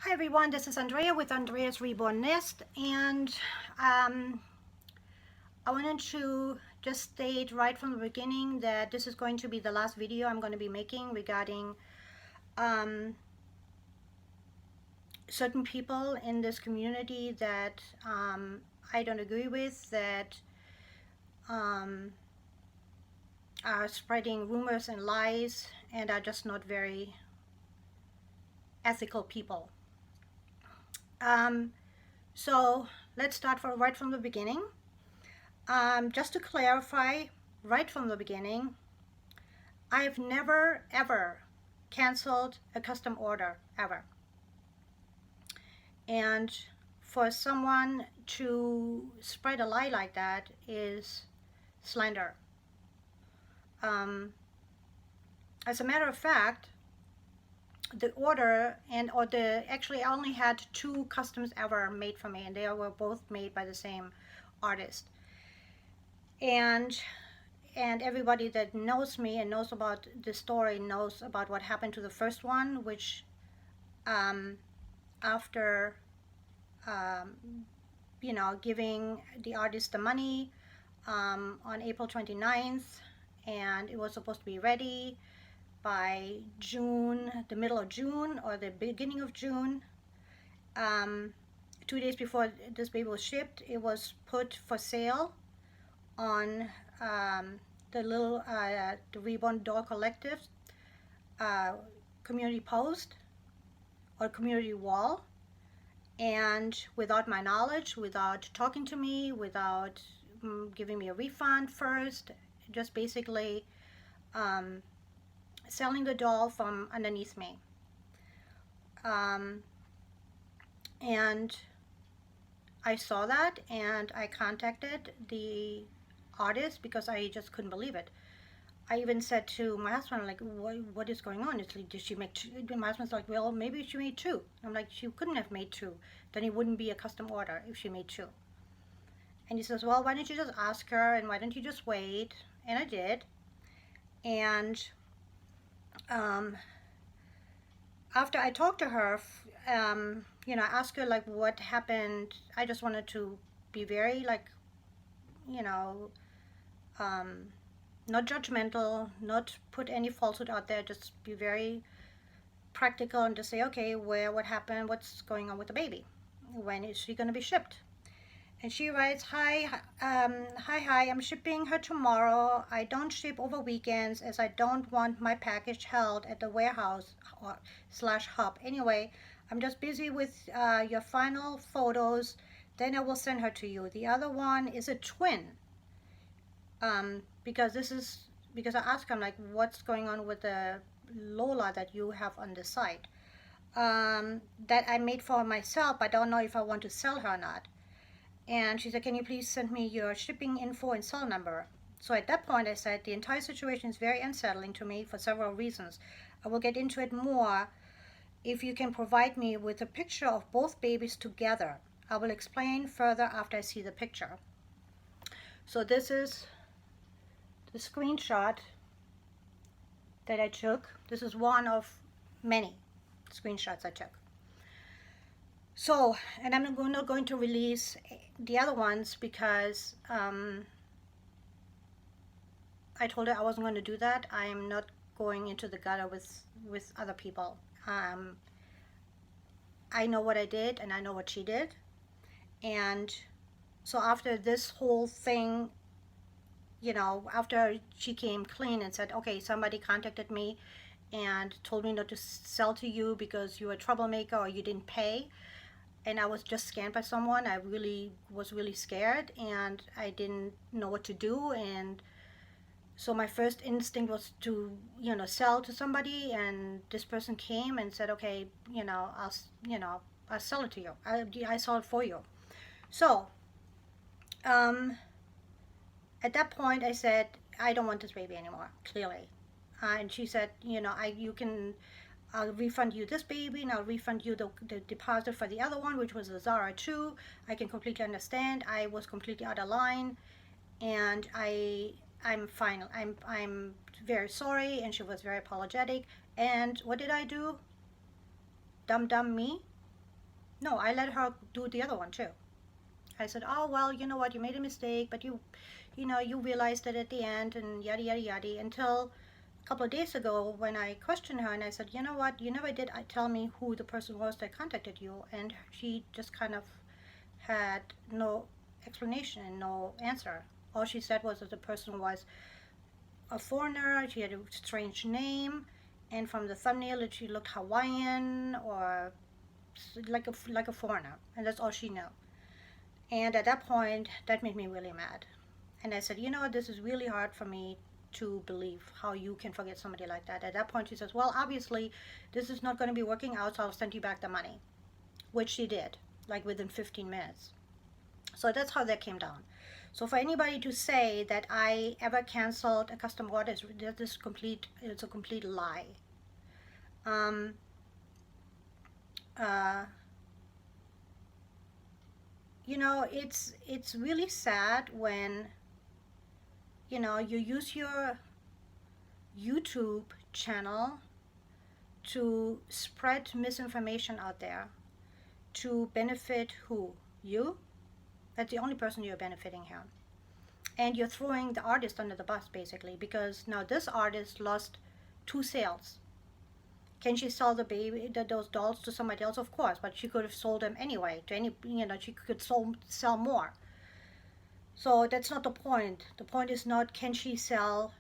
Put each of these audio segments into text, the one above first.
Hi everyone, this is Andrea with Andrea's Reborn Nest, and I wanted to just state right from the beginning that this is going to be the last video I'm going to be making regarding um, certain people in this community that I don't agree with, that um, are spreading rumors and lies and are just not very ethical people. Um, so let's start right from the beginning. Just to clarify, right from the beginning, I've never ever canceled a custom order ever. And for someone to spread a lie like that is slander. Um, as a matter of fact, the order or the actually I only had two customs ever made for me, and they were both made by the same artist. And everybody that knows me and knows about the story knows about what happened to the first one, which um, after um, giving the artist the money on April 29th, and it was supposed to be ready by June, the middle of June or the beginning of June. 2 days before this baby was shipped, it was put for sale on the Reborn Doll Collective uh, community post or community wall, and without my knowledge, without talking to me, without giving me a refund first, just basically um, selling the doll from underneath me. Um, and I saw that and I contacted the artist because I just couldn't believe it. I even said to my husband, like, what is going on? It's like, did she make two? My husband's like, well, maybe she made two. I'm like, she couldn't have made two. Then it wouldn't be a custom order if she made two. And he says, well, why don't you just ask her and why don't you just wait? And I did. And um, after I talked to her, I asked her, like, what happened. I just wanted to be very, like, you know, um, not judgmental, not put any falsehood out there, just be very practical and just say, okay, what happened, what's going on with the baby, when is she going to be shipped? And she writes, hi, I'm shipping her tomorrow. I don't ship over weekends as I don't want my package held at the warehouse slash hub. Anyway, I'm just busy with your final photos, then I will send her to you. The other one is a twin. Because I asked him, like, what's going on with the Lola that you have on the site, that I made for myself. I don't know if I want to sell her or not. And she said, can you please send me your shipping info and cell number? So at that point I said, the entire situation is very unsettling to me for several reasons. I will get into it more if you can provide me with a picture of both babies together. I will explain further after I see the picture. So this is the screenshot that I took. This is one of many screenshots I took. So, and I'm not going to release the other ones because I told her I wasn't going to do that. I am not going into the gutter with other people. I know what I did and I know what she did. And so after this whole thing, after she came clean and said, okay, somebody contacted me and told me not to sell to you because you're a troublemaker or you didn't pay, and I was just scammed by someone, I was really scared and I didn't know what to do. And so my first instinct was to, sell to somebody, and this person came and said, okay, I'll sell it to you. I sell it for you. So um, at that point I said, I don't want this baby anymore, clearly. And she said, I'll refund you this baby and I'll refund you the deposit for the other one, which was a Zara 2. I can completely understand. I was completely out of line, and I'm fine. I'm very sorry. And she was very apologetic. And what did I do? Dumb me. No, I let her do the other one too. I said, oh, well, you know what, you made a mistake, but you realized it at the end and yada, yada, yada, until a couple of days ago when I questioned her and I said, you know what, you never did tell me who the person was that contacted you. And she just kind of had no explanation and no answer. All she said was that the person was a foreigner, she had a strange name, and from the thumbnail that she looked Hawaiian or like a foreigner, and that's all she knew. And at that point, that made me really mad. And I said, you know, this is really hard for me to believe how you can forget somebody like that. At that point, she says, well, obviously, this is not going to be working out, so I'll send you back the money, which she did, like within 15 minutes. So that's how that came down. So for anybody to say that I ever canceled a custom order, it's a complete lie. Um, uh, it's really sad when you use your YouTube channel to spread misinformation out there to benefit who? You? That's the only person you're benefiting here. And you're throwing the artist under the bus basically, because now this artist lost 2 sales. Can she sell those dolls to somebody else? Of course, but she could have sold them anyway to she could sell more. So that's not the point. The point is not can she resell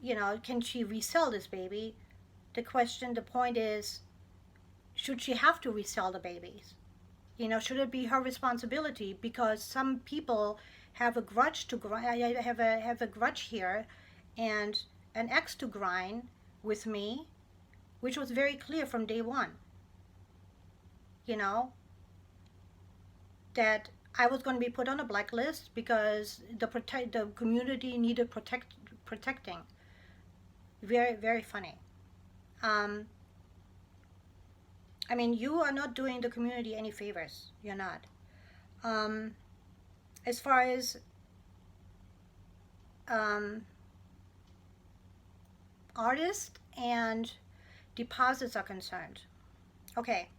this baby? The point is, should she have to resell the babies? Should it be her responsibility? Because some people have a grudge to grind. I have a grudge here, and an ex to grind with me, which was very clear from day one. You know that I was going to be put on a blacklist because the community needed protecting. Very, very funny. Um, I mean, you are not doing the community any favors. You're not. Um, as far as um, artists and deposits are concerned, okay,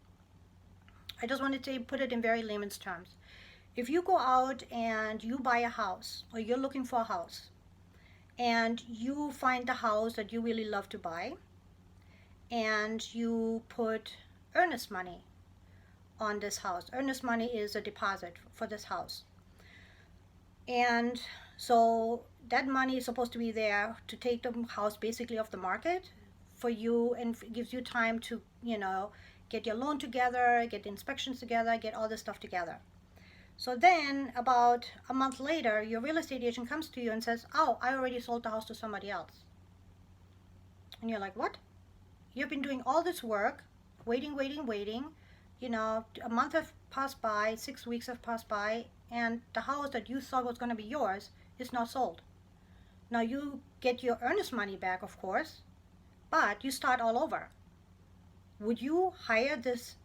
I just wanted to put it in very layman's terms. If you go out and you buy a house, or you're looking for a house, and you find the house that you really love to buy, and you put earnest money on this house. Earnest money is a deposit for this house. And so that money is supposed to be there to take the house basically off the market for you, and gives you time to, get your loan together, get the inspections together, get all this stuff together. So then about a month later, your real estate agent comes to you and says, oh, I already sold the house to somebody else. And you're like, what? You've been doing all this work, waiting. A month have passed by, 6 weeks have passed by, and the house that you thought was going to be yours is not sold. Now you get your earnest money back, of course, but you start all over. Would you hire this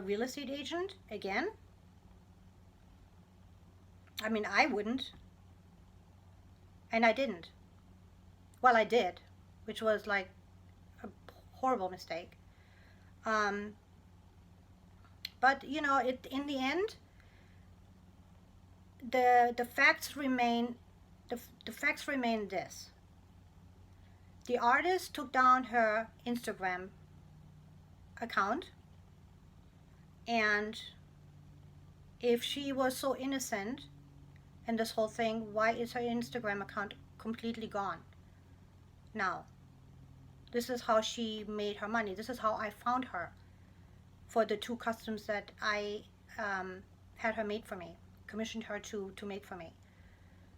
real estate agent again? I mean, I wouldn't. And I didn't. Well, I did, which was like a horrible mistake. Um, but in the end, the facts remain the facts remain this. The artist took down her Instagram account, and if she was so innocent in this whole thing, why is her Instagram account completely gone now? This is how she made her money. This is how I found her for the 2 customs that I had her made for me, commissioned her to make for me.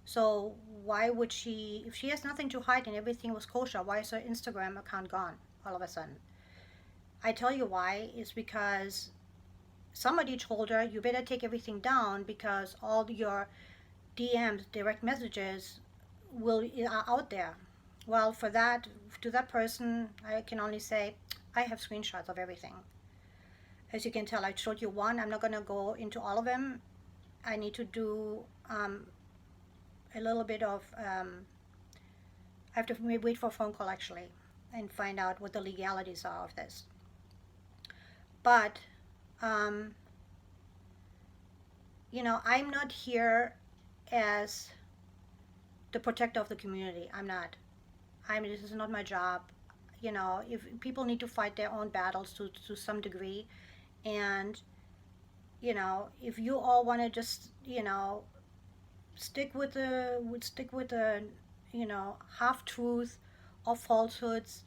So why would she, if she has nothing to hide and everything was kosher, why is her Instagram account gone all of a sudden? I tell you why. It's because somebody told her, you better take everything down because all your DMs, direct messages, are out there. Well, to that person, I can only say, I have screenshots of everything. As you can tell, I showed you one. I'm not going to go into all of them. I need to do a little bit of, I have to wait for a phone call actually and find out what the legalities are of this. But um, I'm not here as the protector of the community. I'm not. This is not my job. If people need to fight their own battles to some degree, and if you all want to just stick with the half truth or falsehoods,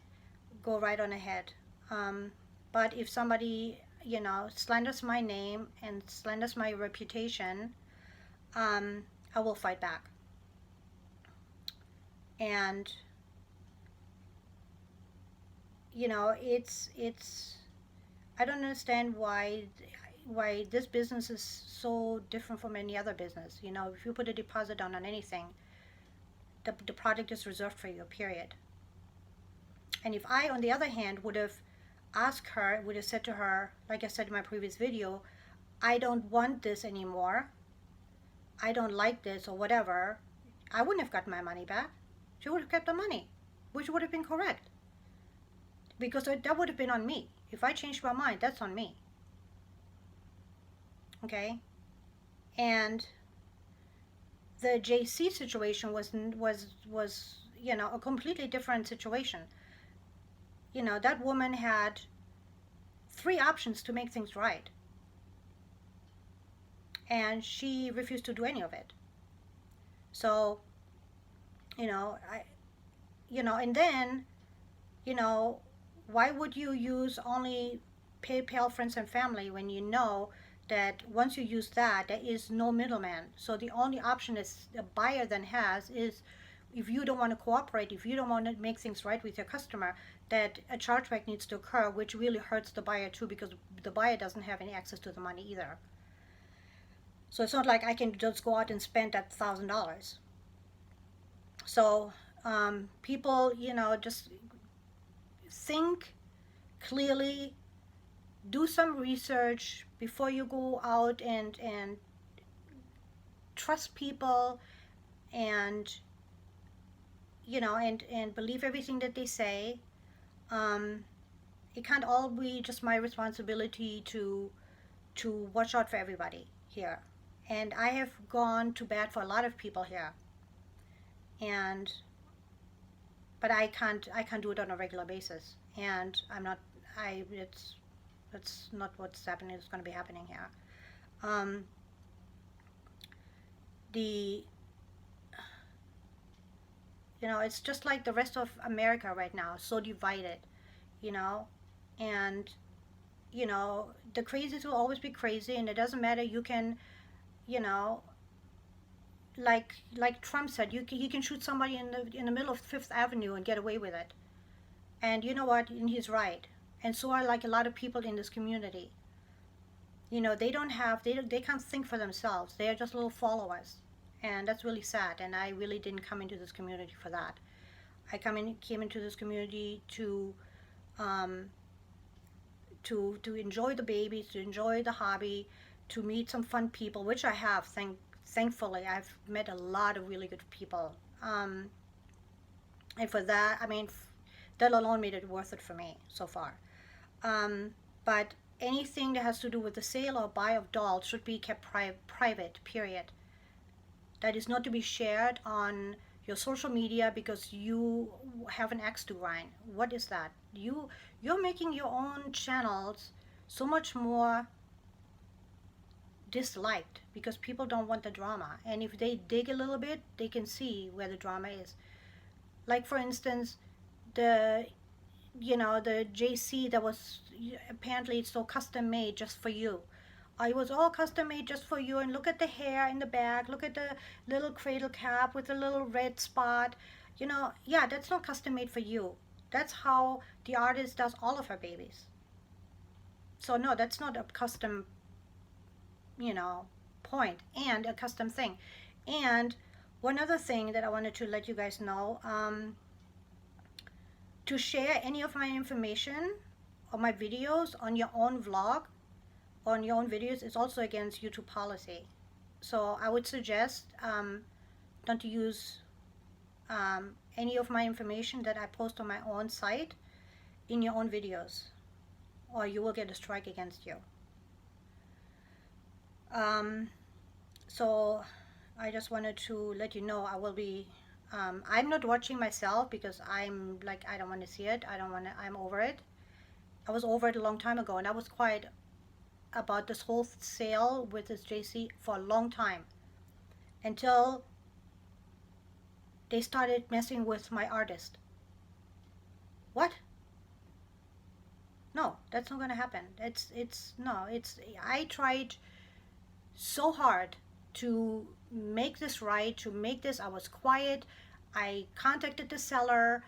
go right on ahead. Um, but if somebody slanders my name and slanders my reputation, um, I will fight back. And it's I don't understand why this business is so different from any other business. If you put a deposit down on anything, the product is reserved for you, period. And if I, on the other hand, would have said to her, like I said in my previous video, I don't want this anymore, I don't like this, or whatever, I wouldn't have gotten my money back. She would have kept the money, which would have been correct. Because that would have been on me. If I changed my mind, that's on me. Okay? And the JC situation was a completely different situation. That woman had 3 options to make things right, and she refused to do any of it. So I and then why would you use only PayPal friends and family when you know that once you use that, there is no middleman? So the only option is the buyer then has is, if you don't want to cooperate, if you don't want to make things right with your customer, that a chargeback needs to occur, which really hurts the buyer too, because the buyer doesn't have any access to the money either. So it's not like I can just go out and spend that $1,000. So people, just think clearly, do some research before you go out and trust people, and and believe everything that they say. um, it can't all be just my responsibility to watch out for everybody here, and I have gone to bat for a lot of people here, and but I can't do it on a regular basis, and I'm not I it's that's not what's happening. It's going to be happening here. um, the it's just like the rest of America right now, so divided, you know and the crazies will always be crazy, and it doesn't matter. You can, you know like Trump said, he can shoot somebody in the middle of Fifth Avenue and get away with it. And you know what, and he's right. And so are like a lot of people in this community. They don't have they can't think for themselves. They are just little followers, and that's really sad. And I really didn't come into this community for that. Came into this community um, to enjoy the babies, to enjoy the hobby, to meet some fun people, which I have. Thankfully, I've met a lot of really good people, and for that, I mean, that alone made it worth it for me so far. But anything that has to do with the sale or buy of dolls should be kept private. Period. That is not to be shared on your social media because you have an axe to grind. What is that? You're making your own channels so much more disliked because people don't want the drama. And if they dig a little bit, they can see where the drama is. Like for instance, the the JC that was apparently it's so custom made just for you. It was all custom made just for you, and look at the hair in the back, look at the little cradle cap with the little red spot. Yeah, that's not custom made for you. That's how the artist does all of her babies. So no, that's not a custom, you know, point and a custom thing. And one other thing that I wanted to let you guys know, to share any of my information or my videos on your own vlog, on your own videos, is also against YouTube policy. So I would suggest not to use any of my information that I post on my own site in your own videos, or you will get a strike against you. Um, so I just wanted to let you know I will be. I'm not watching myself because I'm like I don't want to see it. I don't want to. I'm over it. I was over it a long time ago, and I was quiet about this whole sale with this JC for a long time until they started messing with my artist. What? No, that's not gonna happen. It's no. It's I tried so hard to make this right, to make this. I was quiet. I contacted the seller,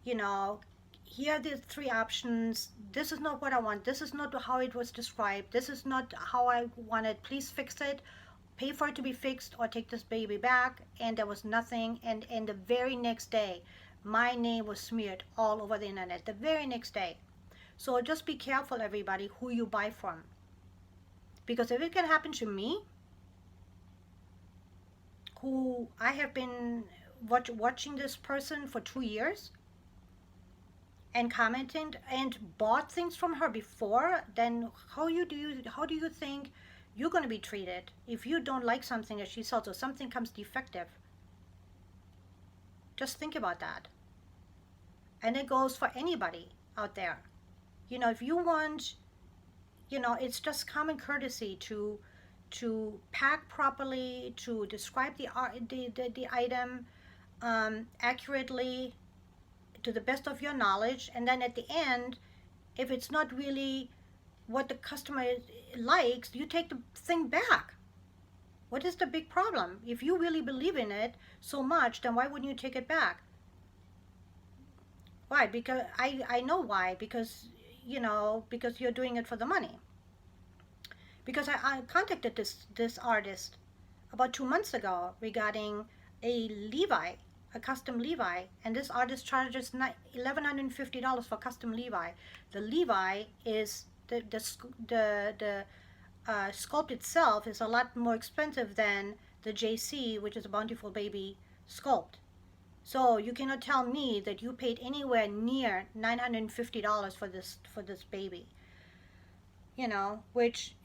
you know, here are the three options. This is not what I want. This is not how it was described. This is not how I want it. Please fix it. Pay for it to be fixed or take this baby back. And there was nothing. And the very next day, my name was smeared all over the internet. The very next day. So just be careful, everybody, who you buy from. Because if it can happen to me, who I have been watching this person for 2 years and commenting and bought things from her before, then how do you think you're going to be treated if you don't like something that she sells or something comes defective? Just think about that. And it goes for anybody out there. If you want, it's just common courtesy to pack properly, to describe the item accurately to the best of your knowledge, and then at the end, if it's not really what the customer likes, you take the thing back. What is the big problem? If you really believe in it so much, then why wouldn't you take it back? Why? Because I know why. Because you're doing it for the money. Because I contacted this artist about 2 months ago regarding a Levi, a custom Levi, and this artist charges $1,150 for custom Levi. The Levi is the sculpt itself is a lot more expensive than the JC, which is a Bountiful Baby sculpt. So you cannot tell me that you paid anywhere near $950 for this baby. Which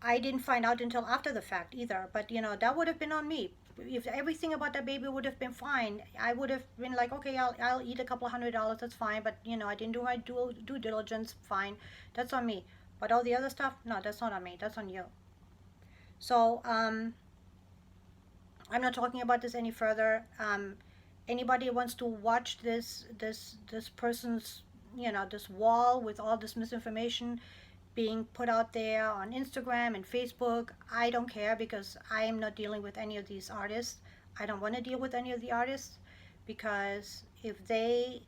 I didn't find out until after the fact either. But that would have been on me. If everything about that baby would have been fine, I would have been like, okay, I'll eat a couple $100. That's fine. But I didn't do my due diligence. Fine, that's on me. But all the other stuff, no, that's not on me. That's on you. So I'm not talking about this any further. Anybody wants to watch this person's this wall with all this misinformation being put out there on Instagram and Facebook, I don't care because I'm not dealing with any of these artists. I don't want to deal with any of the artists because if they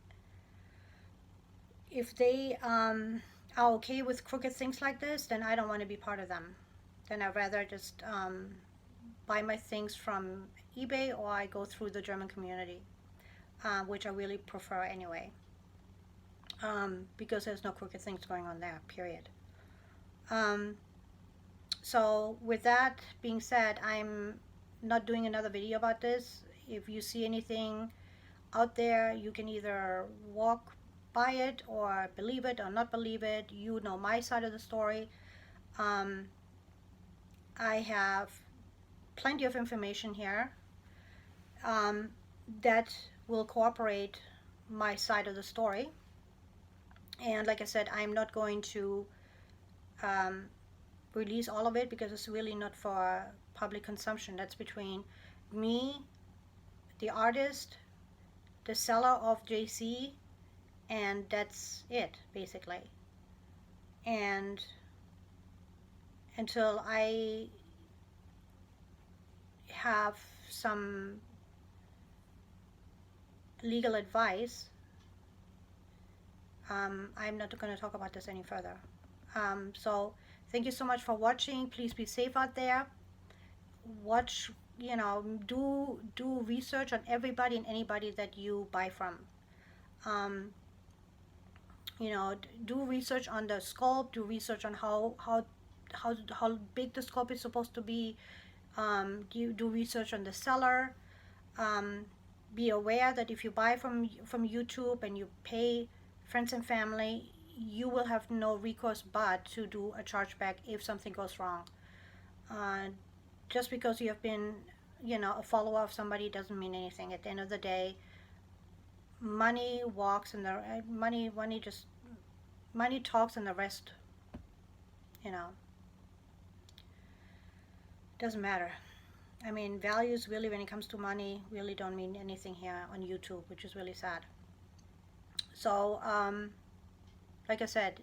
are okay with crooked things like this, then I don't want to be part of them. Then I'd rather just buy my things from eBay or I go through the German community, which I really prefer anyway, because there's no crooked things going on there, period. So with that being said, I'm not doing another video about this. If you see anything out there, you can either walk by it or believe it or not believe it. You know my side of the story. I have plenty of information here that will cooperate my side of the story. And like I said, I'm not going to release all of it because it's really not for public consumption. That's between me, the artist, the seller of JC, and that's it basically. And until I have some legal advice, I'm not going to talk about this any further. So thank you so much for watching. Please be safe out there. Watch, do research on everybody and anybody that you buy from. Do research on the sculpt. Do research on how big the sculpt is supposed to be. Do research on the seller. Be aware that if you buy from YouTube and you pay friends and family, you will have no recourse but to do a chargeback if something goes wrong. Uh, just because you have been, a follower of somebody doesn't mean anything. At the end of the day, money walks and the money talks, and the rest, you know, doesn't matter. I mean, values really, when it comes to money, really don't mean anything here on YouTube, which is really sad. So, like I said,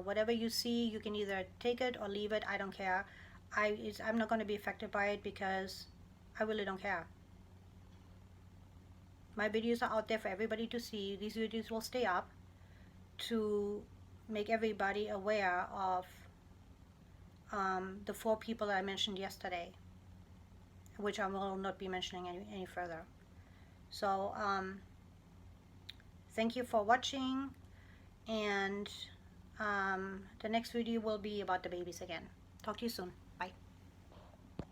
whatever you see, you can either take it or leave it. I don't care. I'm not going to be affected by it because I really don't care. My videos are out there for everybody to see. These videos will stay up to make everybody aware of the 4 people that I mentioned yesterday, which I will not be mentioning any further. So, thank you for watching, and the next video will be about the babies again. Talk to you soon. Bye.